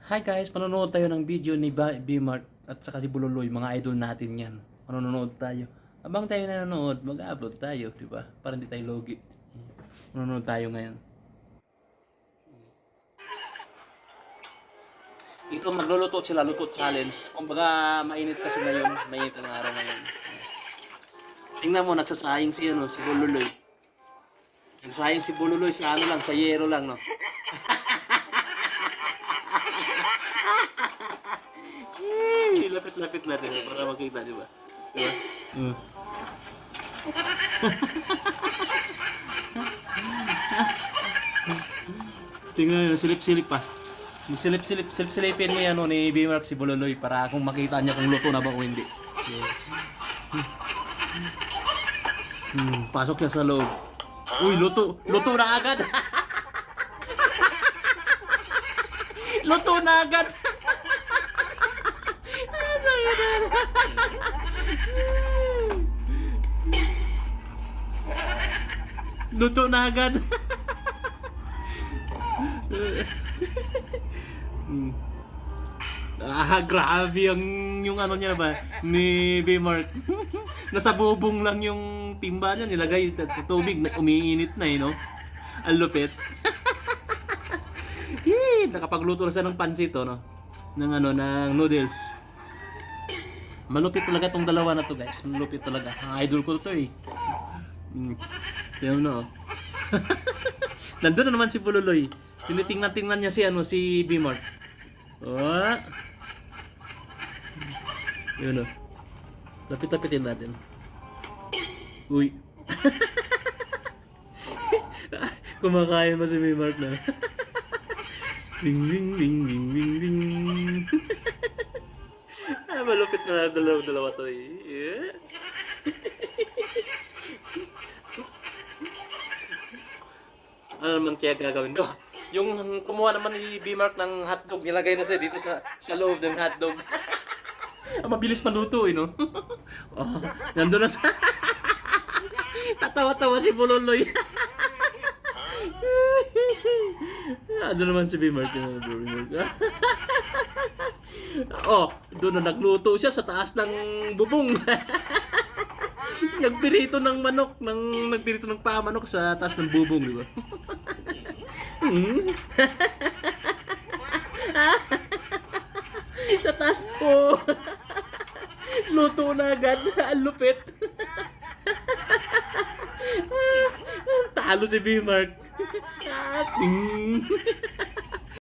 Hi guys, panonood tayo ng video ni B-Mark at saka si Bululoy, mga idol natin yan. Panonood tayo. Habang tayo nanonood, mag-upload tayo, di ba? Para hindi tayo logi. Panonood tayo ngayon. Ito magluluto sila, luto challenge. Kumbaga mainit kasi ngayon, mainit ang araw ngayon. Tingnan mo, nagsasayang si Bululoy. Nagsayang si Bululoy sa ano lang, sa yero lang, no? Lapit-lapit natin para makita, di ba? Diba? Tingnan, silip-silip pa. Silip-silipin mo yan ni B-Mark si Bululoy para kung makita niya kung luto na ba o hindi. Pasok siya sa loob. Uy, luto na agad. Luto na agad. Luto na agad. Grabe yung ano niya ba ni B-Mark. Nasa bubong lang yung timba niya, nilagay tubig na umiinit na no. Ang lupit. Nakapagluto na siya ng pansit no. Ng noodles. Malupit talaga tong dalawa na to, guys. Malupit talaga. Ang idol ko to eh. Yan no. Nandun na naman si Bululoy. Tinitingnan niya si B-Mark. Oh. Yun o. Lapit-lapitin natin. Uy. Kumakain mo si B-Mark na. Ding ding ding ding ding ding. Malupit na dalawa to eh. Yeah. Ano naman kaya gagawin ko? Yung kumuha naman ni B-Mark ng hotdog, nilagay na siya dito sa loob ng hotdog. Mabilis maluto no? Oh, nandun na sa... Tatawa-tawa si Bululoy. Ano naman si B-Mark? Oh, doon na nagluto siya sa taas ng bubong. Nagpirito ng manok, nagpirito ng pamanok sa taas ng bubong, di ba? Sa taas po. Luto na agad. Ang lupit. Talo si B-Mark.